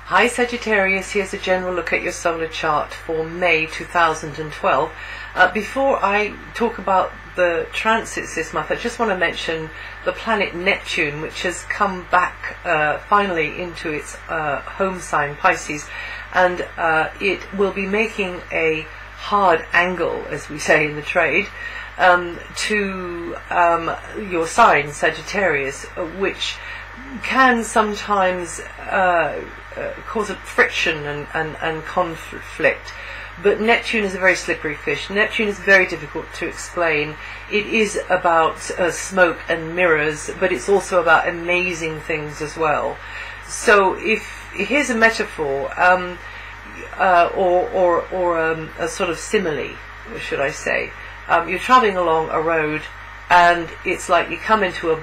Hi Sagittarius, here's a general look at your solar chart for May 2012. Before I talk about the transits this month, I just want to mention the planet Neptune, which has come back finally into its home sign Pisces, and it will be making a hard angle, as we say in the trade, to your sign Sagittarius, which can sometimes cause a friction and conflict. But Neptune is a very slippery fish. Neptune is very difficult to explain. It is about smoke and mirrors, but it's also about amazing things as well. So here's a metaphor, or a sort of simile, should I say. You're traveling along a road, and it's like you come into a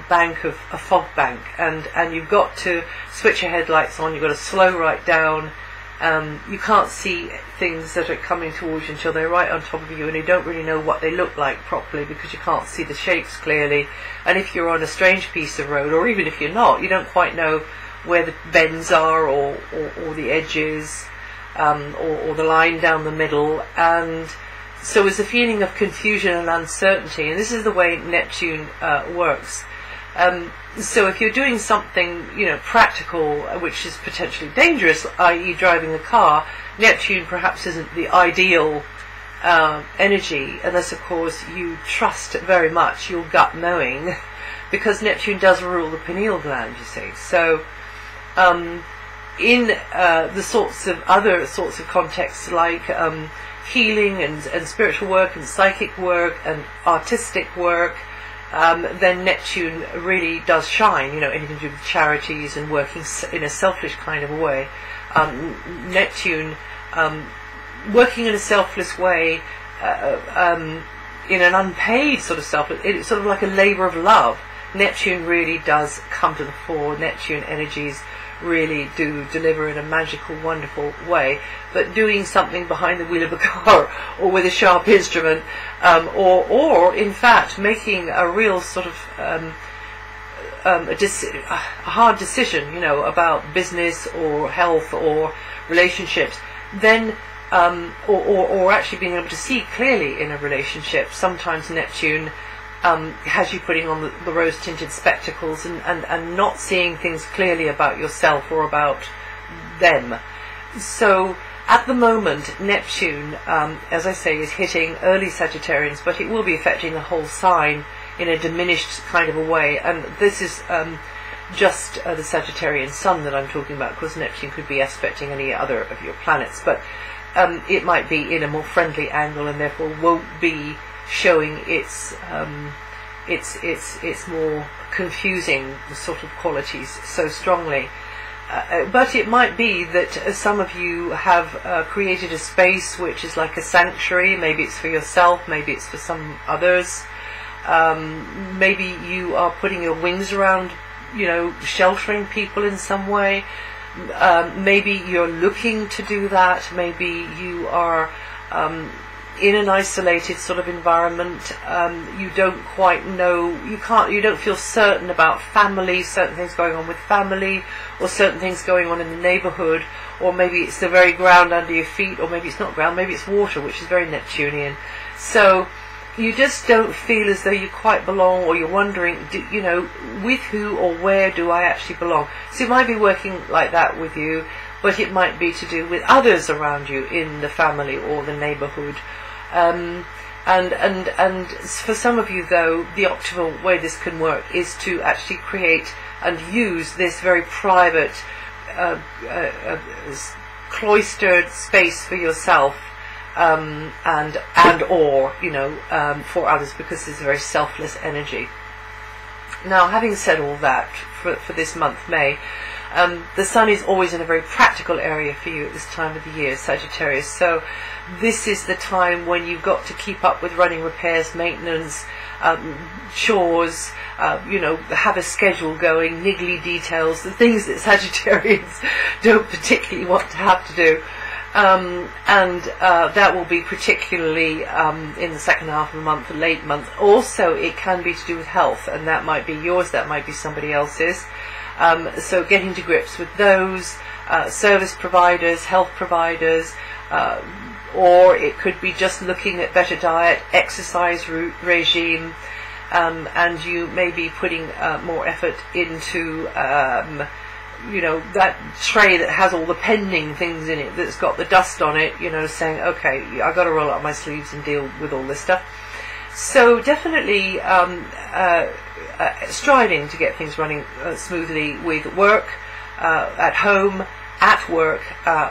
fog bank, and you've got to switch your headlights on, you've got to slow right down. You can't see things that are coming towards you until they're right on top of you, and you don't really know what they look like properly because you can't see the shapes clearly. And if you're on a strange piece of road, or even if you're not, you don't quite know where the bends are, or the edges, or the line down the middle, and so it's a feeling of confusion and uncertainty, and this is the way Neptune works. So if you're doing something, practical, which is potentially dangerous, i.e. driving a car, Neptune perhaps isn't the ideal energy, unless of course you trust very much your gut knowing, because Neptune does rule the pineal gland, you see. So in the other sorts of contexts, like healing and spiritual work and psychic work and artistic work, then Neptune really does shine. Anything to do with charities and working in a selfish kind of a way. Neptune working in a selfless way, in an unpaid sort of selfless, it's sort of like a labour of love. Neptune really does come to the fore. Neptune energies really do deliver in a magical, wonderful way, but doing something behind the wheel of a car or with a sharp instrument, or in fact making a real sort of a hard decision, about business or health or relationships, then or actually being able to see clearly in a relationship. Sometimes Neptune has you putting on the rose-tinted spectacles and not seeing things clearly about yourself or about them. So at the moment, Neptune, as I say, is hitting early Sagittarians, but it will be affecting the whole sign in a diminished kind of a way. And this is just the Sagittarian sun that I'm talking about, because Neptune could be aspecting any other of your planets, but it might be in a more friendly angle, and therefore won't be showing its more confusing sort of qualities so strongly. But it might be that some of you have created a space which is like a sanctuary. Maybe it's for yourself, maybe it's for some others. Maybe you are putting your wings around, sheltering people in some way. Maybe you're looking to do that. Maybe you are in an isolated sort of environment. You don't quite know, you don't feel certain about family, certain things going on with family, or certain things going on in the neighbourhood, or maybe it's the very ground under your feet, or maybe it's not ground, maybe it's water, which is very Neptunian. So you just don't feel as though you quite belong, or you're wondering, with who or where do I actually belong? So it might be working like that with you, but it might be to do with others around you in the family or the neighbourhood. And for some of you, though, the optimal way this can work is to actually create and use this very private, cloistered space for yourself, or for others, because it's a very selfless energy. Now, having said all that, for this month, May, the sun is always in a very practical area for you at this time of the year, Sagittarius. So this is the time when you've got to keep up with running repairs, maintenance, chores, have a schedule going, niggly details, the things that Sagittarians don't particularly want to have to do. That will be particularly in the second half of the month, the late month. Also, it can be to do with health, and that might be yours, that might be somebody else's. So getting to grips with those, service providers, health providers, or it could be just looking at better diet, exercise regime, and you may be putting more effort into that tray that has all the pending things in it, that's got the dust on it, saying, okay, I've got to roll up my sleeves and deal with all this stuff. So definitely striving to get things running smoothly with work, at home, at work,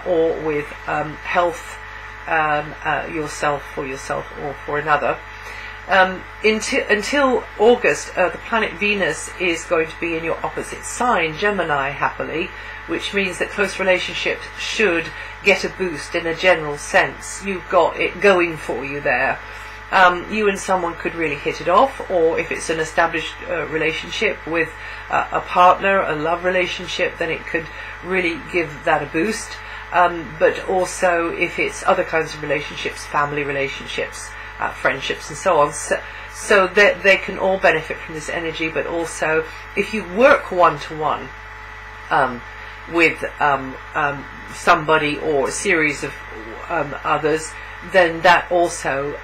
or with health, yourself or for another. Until August, the planet Venus is going to be in your opposite sign, Gemini, happily, which means that close relationships should get a boost in a general sense. You've got it going for you there. You and someone could really hit it off, or if it's an established relationship with a partner, a love relationship, then it could really give that a boost. But also if it's other kinds of relationships, family relationships, friendships and so on, so that they can all benefit from this energy. But also if you work one-to-one with somebody or a series of others, then that also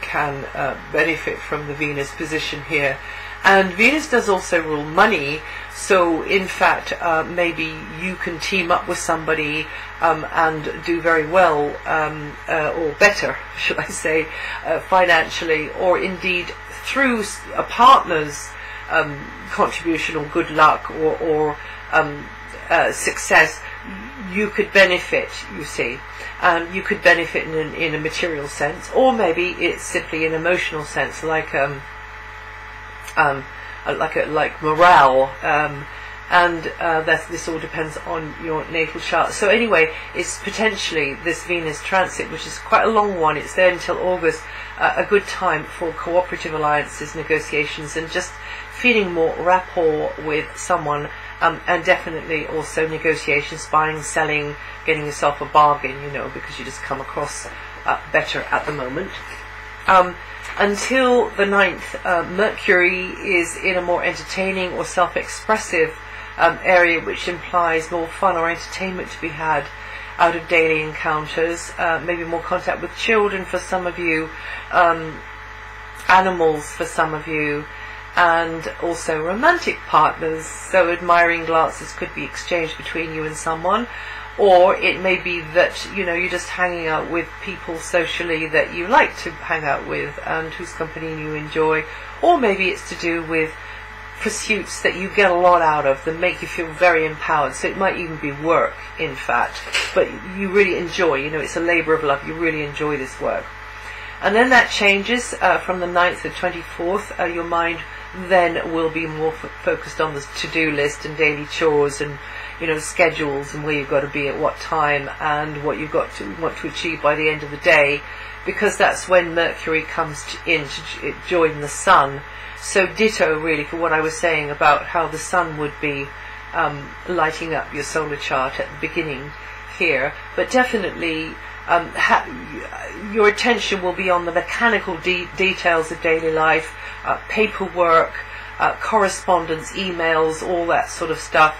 can benefit from the Venus position here. And Venus does also rule money, so in fact maybe you can team up with somebody and do very well, or better, should I say, financially, or indeed through a partner's contribution or good luck or success, you could benefit, you see. You could benefit in a material sense, or maybe it's simply an emotional sense, like morale, and this all depends on your natal chart. So anyway, it's potentially this Venus transit, which is quite a long one. It's there until August. A good time for cooperative alliances, negotiations, and just feeling more rapport with someone. And definitely also negotiations, buying, selling, getting yourself a bargain, because you just come across better at the moment. Until the 9th, Mercury is in a more entertaining or self-expressive area, which implies more fun or entertainment to be had out of daily encounters, maybe more contact with children for some of you, animals for some of you, and also romantic partners. So admiring glances could be exchanged between you and someone, or it may be that you're just hanging out with people socially that you like to hang out with and whose company you enjoy, or maybe it's to do with pursuits that you get a lot out of that make you feel very empowered. So it might even be work, in fact, but you really enjoy, it's a labor of love, you really enjoy this work. And then that changes from the 9th to 24th. Your mind then will be more focused on the to-do list and daily chores and schedules and where you've got to be at what time and what you've got to want to achieve by the end of the day, because that's when Mercury comes in to join the Sun. So ditto really for what I was saying about how the Sun would be lighting up your solar chart at the beginning here, but definitely your attention will be on the mechanical details of daily life, paperwork, correspondence, emails, all that sort of stuff.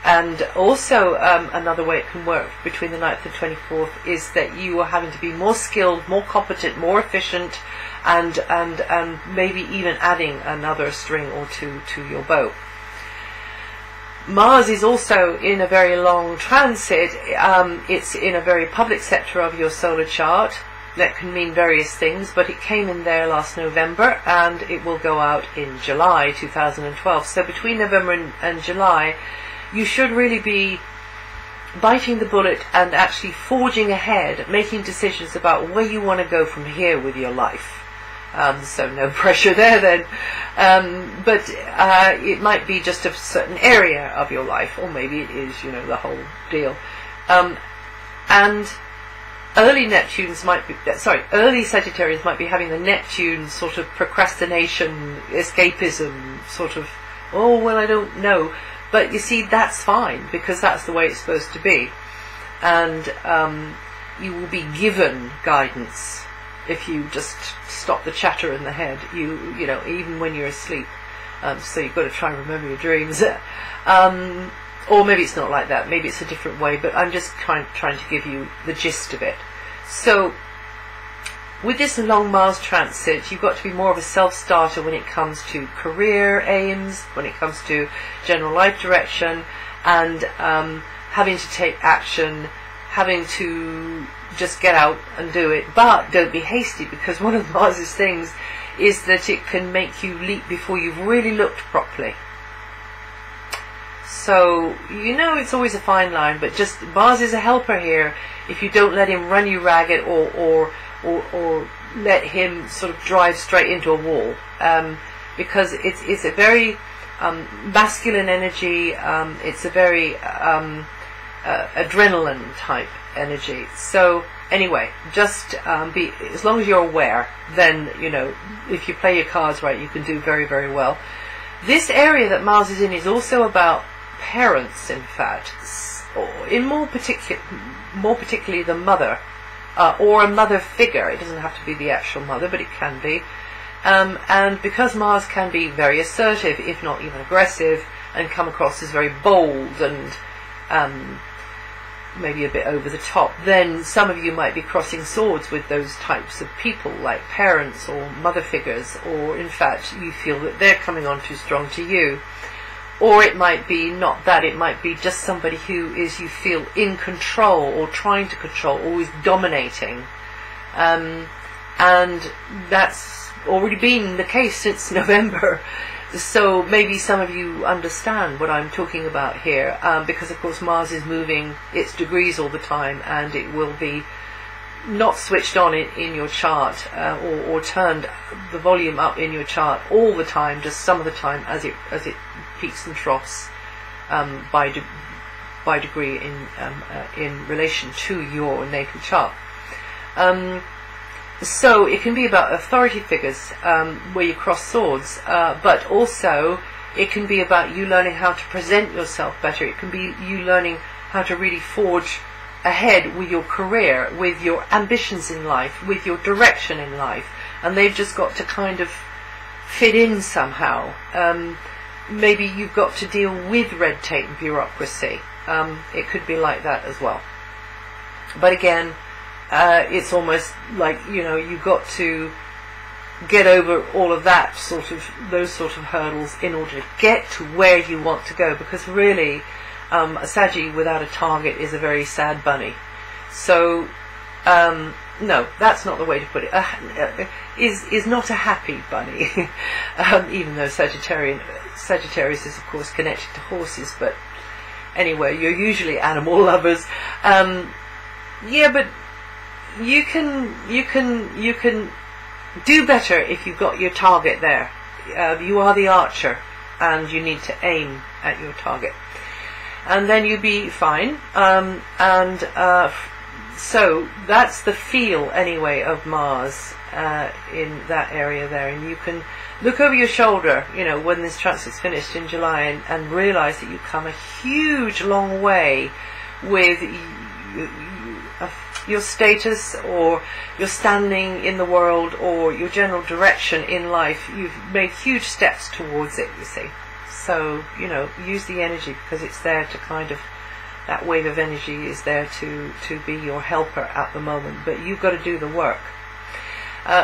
And also another way it can work between the 9th and 24th is that you are having to be more skilled, more competent, more efficient, and maybe even adding another string or two to your bow. Mars is also in a very long transit. It's in a very public sector of your solar chart. That can mean various things, but it came in there last November and it will go out in July 2012. So between November and July, you should really be biting the bullet and actually forging ahead, making decisions about where you want to go from here with your life. So no pressure there then. But it might be just a certain area of your life, or maybe it is, the whole deal. And early Sagittarius might be having the Neptune sort of procrastination, escapism, sort of, oh, well, I don't know. But you see, that's fine, because that's the way it's supposed to be. And you will be given guidance if you just stop the chatter in the head, even when you're asleep. So you've got to try and remember your dreams. Or maybe it's not like that, maybe it's a different way, but I'm just trying to give you the gist of it. So with this long Mars transit, you've got to be more of a self-starter when it comes to career aims, when it comes to general life direction, and having to take action, having to just get out and do it. But don't be hasty, because one of Mars's things is that it can make you leap before you've really looked properly. So, you know, it's always a fine line, but just Mars is a helper here. If you don't let him run you ragged, or let him sort of drive straight into a wall, because it's a very masculine energy. It's a very adrenaline type energy. So anyway, just be, as long as you're aware, then, you know, if you play your cards right, you can do very, very well. This area that Mars is in is also about parents, in fact, in more particularly the mother, or a mother figure. It doesn't have to be the actual mother, but it can be. And because Mars can be very assertive, if not even aggressive, and come across as very bold and maybe a bit over the top, then some of you might be crossing swords with those types of people, like parents or mother figures, or in fact you feel that they're coming on too strong to you. Or it might be not that, it might be just somebody who is, you feel, in control or trying to control, always dominating. And that's already been the case since November. So maybe some of you understand what I'm talking about here, because of course Mars is moving its degrees all the time, and it will be not switched on in your chart, or turned the volume up in your chart all the time, just some of the time as it peaks and troughs by degree in relation to your natal chart. So it can be about authority figures, where you cross swords, but also it can be about you learning how to present yourself better. It can be you learning how to really forge ahead with your career, with your ambitions in life, with your direction in life, and they've just got to kind of fit in somehow. Maybe you've got to deal with red tape and bureaucracy. It could be like that as well. But again, it's almost like, you know, you've got to get over all of that those sort of hurdles in order to get to where you want to go, because really a Saggy without a target is a very sad bunny. So no, that's not the way to put it. Is not a happy bunny, even though Sagittarius is of course connected to horses. But anyway, you're usually animal lovers. Yeah, but you can do better if you've got your target there. You are the archer, and you need to aim at your target, and then you'll be fine. So that's the feel anyway of Mars in that area there, and you can look over your shoulder, you know, when this transit's finished in July, and realize that you've come a huge long way with your status, or your standing in the world, or your general direction in life. You've made huge steps towards it, you see. So, you know, use the energy, because it's there to kind of, that wave of energy is there to be your helper at the moment, but you've got to do the work.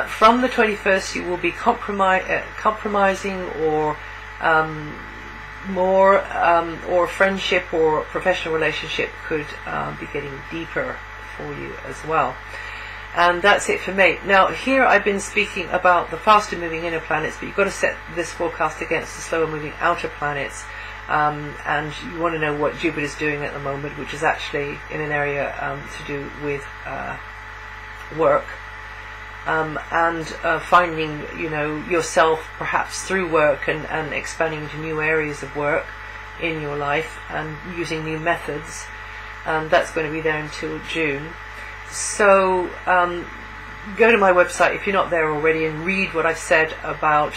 From the 21st, you will be compromising, or more, or friendship or professional relationship could be getting deeper for you as well. And that's it for May. Now here I've been speaking about the faster moving inner planets, but you've got to set this forecast against the slower moving outer planets, and you want to know what Jupiter's doing at the moment, which is actually in an area to do with work, and finding, you know, yourself perhaps through work, and expanding into new areas of work in your life, and using new methods. That's going to be there until June. So go to my website if you're not there already, and read what I've said about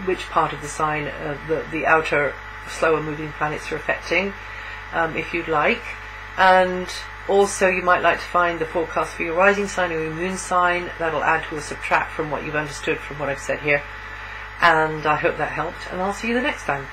which part of the sign the outer slower moving planets are affecting, if you'd like. And also you might like to find the forecast for your rising sign or your moon sign. That'll add to or subtract from what you've understood from what I've said here. And I hope that helped, and I'll see you the next time.